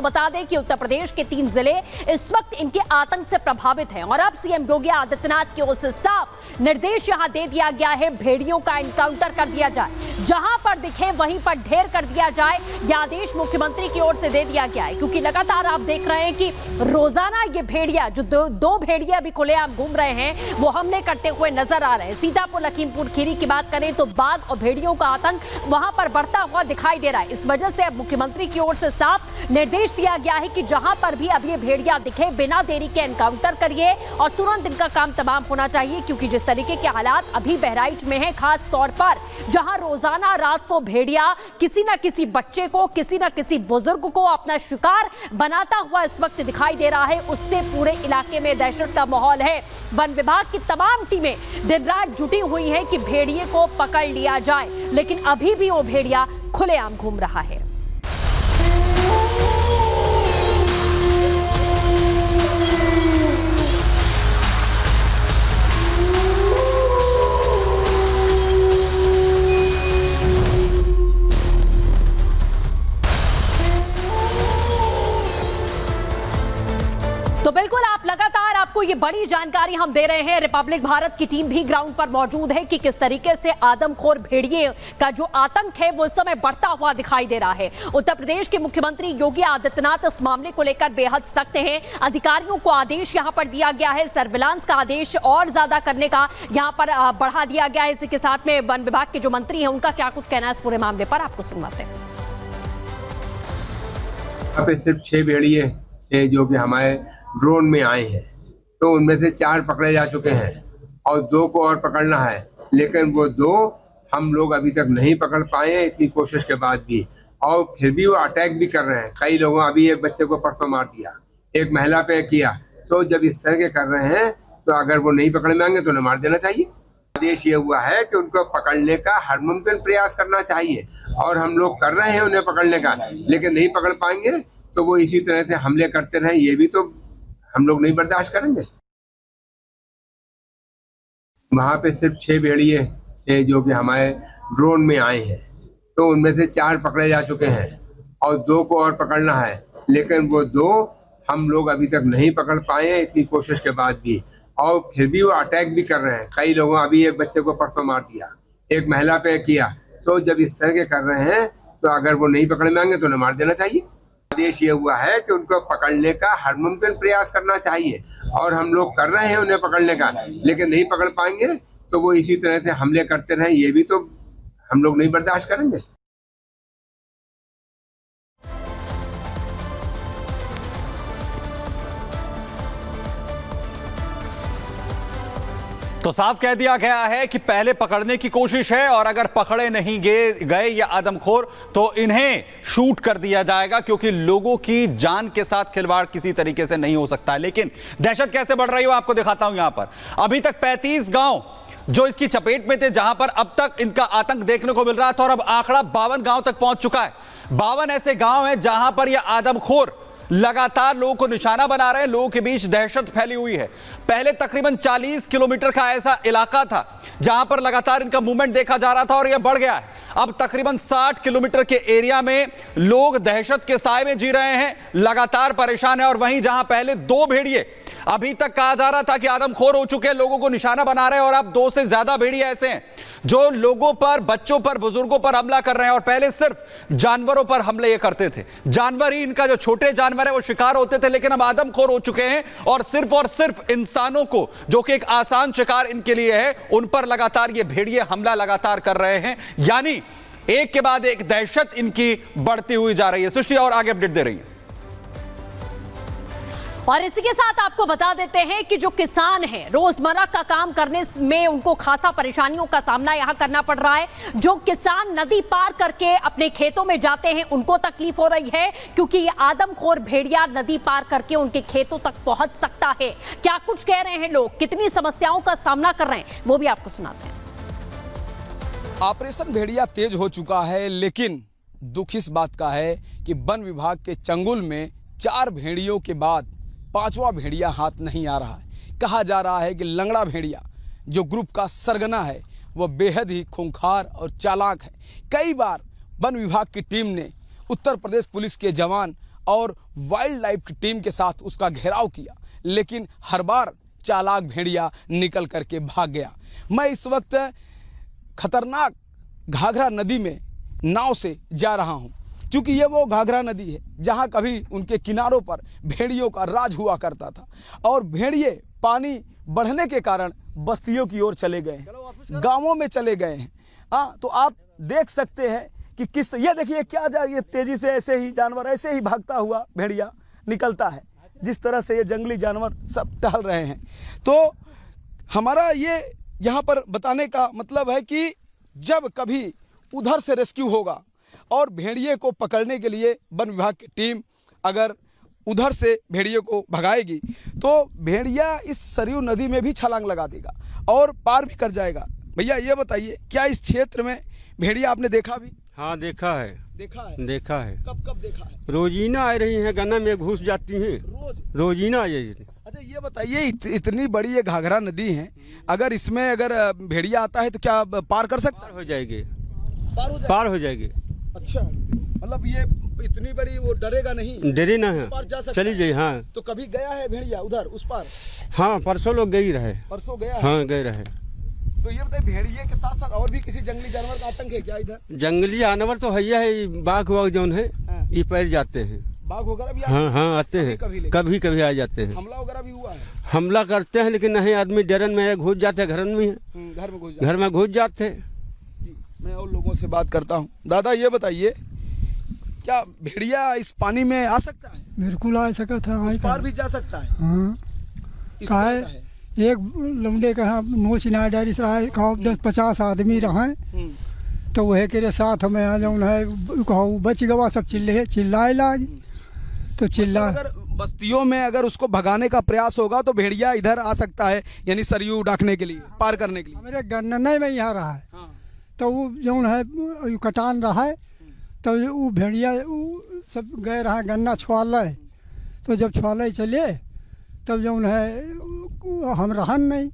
आपको बता दें कि उत्तर प्रदेश के 3 जिले इस वक्त इनके आतंक से प्रभावित हैं और अब सीएम योगी आदित्यनाथ की ओर से साफ निर्देश यहां दे दिया गया है, भेड़ियों का एनकाउंटर कर दिया जाए, जहां पर दिखे वहीं पर ढेर कर दिया जाए। यह आदेश मुख्यमंत्री की ओर से दे दिया गया है क्योंकि लगातार आप देख रहे हैं कि रोजाना ये भेड़िया जो दो भेड़िया अभी खुलेआम घूम रहे हैं वो हमले करते हुए नजर आ रहे हैं। सीतापुर लखीमपुर खीरी की बात करें तो बाघ और भेड़ियों का आतंक वहां पर बढ़ता हुआ दिखाई दे रहा है। इस वजह से अब मुख्यमंत्री की ओर से साफ निर्देश दिया गया है कि जहां पर भी अब ये भेड़िया दिखे बिना देरी के एनकाउंटर करिए और तुरंत इनका काम तमाम होना चाहिए, क्योंकि जिस तरीके के हालात अभी बहराइच में है, खास तौर पर जहां रोजाना रात को भेड़िया किसी न किसी बच्चे को, किसी न किसी बुजुर्ग को अपना शिकार बनाता हुआ इस वक्त दिखाई दे रहा है, उससे पूरे इलाके में दहशत का माहौल है। वन विभाग की तमाम टीमें दिन रात जुटी हुई हैं कि भेड़िए को पकड़ लिया जाए, लेकिन अभी भी वो भेड़िया खुलेआम घूम रहा है। तो बिल्कुल आप लगातार आपको ये बड़ी जानकारी हम दे रहे हैं। रिपब्लिक भारत की टीम भी ग्राउंड पर मौजूद है कि किस तरीके से आदमखोर भेड़िए का जो आतंक है वो इस समय बढ़ता हुआ दिखाई दे रहा है। उत्तर प्रदेश के मुख्यमंत्री योगी आदित्यनाथ इस मामले को लेकर बेहद सख्त हैं। अधिकारियों को आदेश यहां पर दिया गया है, सर्विलांस का आदेश और ज्यादा करने का यहां पर बढ़ा दिया गया है। इसी के साथ में वन विभाग के जो मंत्री हैं उनका क्या कुछ कहना है इस पूरे मामले पर, आपको सुनवाते हैं। यहाँ पे सिर्फ 6 भेड़िए जो कि हमारे ड्रोन में आए हैं, तो उनमें से 4 पकड़े जा चुके हैं और 2 को और पकड़ना है, लेकिन वो 2 हम लोग अभी तक नहीं पकड़ पाए हैं इतनी कोशिश के बाद भी, और फिर भी वो अटैक भी कर रहे हैं। कई लोगों, अभी एक बच्चे को परसों मार दिया, एक महिला पे किया। तो जब इस तरह के कर रहे हैं तो अगर वो नहीं पकड़ में आएंगे तो उन्हें मार देना चाहिए। आदेश ये हुआ है कि उनको पकड़ने का हर मुमकिन प्रयास करना चाहिए और हम लोग कर रहे हैं उन्हें पकड़ने का, लेकिन नहीं पकड़ पाएंगे तो वो इसी तरह से हमले करते रहे, ये भी तो हम लोग नहीं बर्दाश्त करेंगे। वहां पे सिर्फ 6 भेड़िए जो कि हमारे ड्रोन में आए हैं, तो उनमें से 4 पकड़े जा चुके हैं और 2 को और पकड़ना है, लेकिन वो 2 हम लोग अभी तक नहीं पकड़ पाए हैं इतनी कोशिश के बाद भी, और फिर भी वो अटैक भी कर रहे हैं। कई लोगों, अभी एक बच्चे को परसों मार दिया, एक महिला पे किया। तो जब इस तरह के कर रहे हैं तो अगर वो नहीं पकड़ में आएंगे तो उन्हें मार देना चाहिए। आदेश ये हुआ है कि उनको पकड़ने का हर मुमकिन प्रयास करना चाहिए और हम लोग कर रहे हैं उन्हें पकड़ने का, लेकिन नहीं पकड़ पाएंगे तो वो इसी तरह से हमले करते रहे, ये भी तो हम लोग नहीं बर्दाश्त करेंगे। तो साफ कह दिया गया है कि पहले पकड़ने की कोशिश है और अगर पकड़े नहीं गए ये आदमखोर तो इन्हें शूट कर दिया जाएगा, क्योंकि लोगों की जान के साथ खिलवाड़ किसी तरीके से नहीं हो सकता है। लेकिन दहशत कैसे बढ़ रही है आपको दिखाता हूं। यहां पर अभी तक 35 गांव जो इसकी चपेट में थे, जहां पर अब तक इनका आतंक देखने को मिल रहा था, और अब आंकड़ा 52 गांव तक पहुंच चुका है। 52 ऐसे गांव हैं जहां पर यह आदमखोर लगातार लोगों को निशाना बना रहे हैं। लोगों के बीच दहशत फैली हुई है। पहले तकरीबन 40 किलोमीटर का ऐसा इलाका था जहां पर लगातार इनका मूवमेंट देखा जा रहा था और यह बढ़ गया है। अब तकरीबन 60 किलोमीटर के एरिया में लोग दहशत के साए में जी रहे हैं, लगातार परेशान है। और वहीं जहां पहले 2 भेड़िए अभी तक कहा जा रहा था कि आदमखोर हो चुके हैं, लोगों को निशाना बना रहे हैं, और अब 2 से ज्यादा भेड़िए ऐसे हैं जो लोगों पर, बच्चों पर, बुजुर्गों पर हमला कर रहे हैं। और पहले सिर्फ जानवरों पर हमले ये करते थे, जानवर ही इनका जो छोटे जानवर है वो शिकार होते थे, लेकिन अब आदमखोर हो चुके हैं और सिर्फ इंसानों को, जो कि एक आसान शिकार इनके लिए है, उन पर लगातार ये भेड़िए हमला लगातार कर रहे हैं। यानी एक के बाद एक दहशत इनकी बढ़ती हुई जा रही है। सृष्टि और आगे अपडेट दे रही है। और इसी के साथ आपको बता देते हैं कि जो किसान हैं, रोजमर्रा का काम करने में उनको खासा परेशानियों का सामना यहां करना पड़ रहा है। जो किसान नदी पार करके अपने खेतों में जाते हैं उनको तकलीफ हो रही है, क्योंकि ये आदमखोर भेड़िया नदी पार करके उनके खेतों तक पहुंच सकता है। क्या कुछ कह रहे हैं लोग, कितनी समस्याओं का सामना कर रहे हैं, वो भी आपको सुनाते हैं। ऑपरेशन भेड़िया तेज हो चुका है, लेकिन दुख इस बात का है कि वन विभाग के चंगुल में 4 भेड़ियों के बाद 5वां भेड़िया हाथ नहीं आ रहा है। कहा जा रहा है कि लंगड़ा भेड़िया जो ग्रुप का सरगना है वह बेहद ही खूंखार और चालाक है। कई बार वन विभाग की टीम ने, उत्तर प्रदेश पुलिस के जवान और वाइल्ड लाइफ की टीम के साथ उसका घेराव किया, लेकिन हर बार चालाक भेड़िया निकल करके भाग गया। मैं इस वक्त खतरनाक घाघरा नदी में नाव से जा रहा हूं, क्योंकि ये वो घाघरा नदी है जहां कभी उनके किनारों पर भेड़ियों का राज हुआ करता था, और भेड़िए पानी बढ़ने के कारण बस्तियों की ओर चले गए हैं, गांवों में चले गए हैं। हाँ, तो आप देख सकते हैं कि किस, ये देखिए क्या ये तेजी से ऐसे ही जानवर ऐसे ही भागता हुआ भेड़िया निकलता है, जिस तरह से ये जंगली जानवर सब टहल रहे हैं। तो हमारा ये यहाँ पर बताने का मतलब है कि जब कभी उधर से रेस्क्यू होगा और भेड़िए को पकड़ने के लिए वन विभाग की टीम अगर उधर से भेड़िए को भगाएगी, तो भेड़िया इस सरयू नदी में भी छलांग लगा देगा और पार भी कर जाएगा। भैया ये बताइए, क्या इस क्षेत्र में भेड़िया आपने देखा भी? हाँ, देखा है। देखा है। कब कब देखा है? रोजीना आ रही हैं, गन्ना में घुस जाती हैं। रोजीना ये। अच्छा ये बताइए, इतनी बड़ी ये घाघरा नदी है, अगर इसमें अगर भेड़िया आता है तो क्या पार कर सकता है? हो जाएगी, पार हो जाएगी। अच्छा, मतलब ये इतनी बड़ी, वो डरेगा नहीं? डरे ना है, पार जा सकता चली जाए। हाँ, तो कभी गया है भेड़िया उधर उस पार? हाँ, परसों लोग गई रहे। परसों गया है? हाँ, गए रहे। तो ये बताइए, भेड़िए के साथ साथ और भी किसी जंगली जानवर का आतंक है क्या इधर? जंगली जानवर तो है, बाघ वाघ जौन है ये पैर जाते हैं। बाघ वगैरह भी हाँ आते हैं, कभी कभी आ जाते हैं। हमला वगैरह भी हुआ है? हमला करते हैं, लेकिन नहीं, आदमी डरन में घुस जाते हैं, घर में घुस जाते हैं। मैं और लोगों से बात करता हूँ। दादा ये बताइए, क्या भेड़िया इस पानी में आ सकता है? बिल्कुल आ सकता है, इस पार भी जा सकता है। हाँ, का है एक लौंडे का नोच ना डारी से आए, कहो 10-50 आदमी रहे, तो वह के साथ में आ जाऊन है, कहो बच गवा, सब चिल्लाए लाग, तो चिल्ला। अगर बस्तियों में अगर उसको भगाने का प्रयास होगा तो भेड़िया इधर आ सकता है, यानी सरयू डाकने के लिए, पार करने के लिए। हमारे गन्ना में यहाँ रहा है, तो वो जौन है कटान रहा है, तो वो भेड़िया सब गए रहा गन्ना छुआल, तो जब छुआल चले तब जौन है हम रहन नहीं,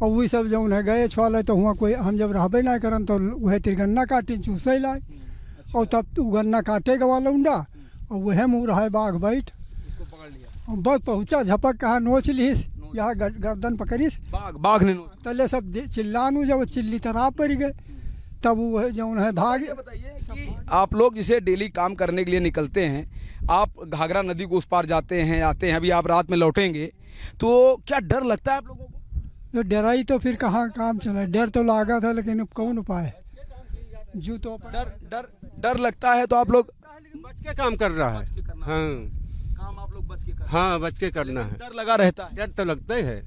और वही सब जौन है गए छुआल, तो हुआ कोई हम जब रहबे ना करन तो वह तिर गन्ना काटे चूसे लाए, और तब तू गन्ना काटे गवा लौंडा, और वह मुँह रहा बाघ बैठ, बस पहुँचा झपक कहा नोच लिस, यहाँ गर्दन पकड़िस, बाघ ने तले सब चिल्लानू, जब चिल्ली तरह पड़ गए, तब वो जौन है भाग। बताइए कि आप लोग जिसे डेली काम करने के लिए निकलते हैं, आप घाघरा नदी को उस पार जाते हैं आते हैं, अभी आप रात में लौटेंगे, तो क्या डर लगता है आप लोगों को? तो डराई तो फिर कहाँ काम चला, डर तो लागा था, लेकिन अब कौन उपाय? जो तो डर लगता है, तो आप लोग बच के काम कर रहा है। हाँ, काम आप लोग बच के हाँ, बच के करना है। डर लगा रहता है? डर तो लगता ही है।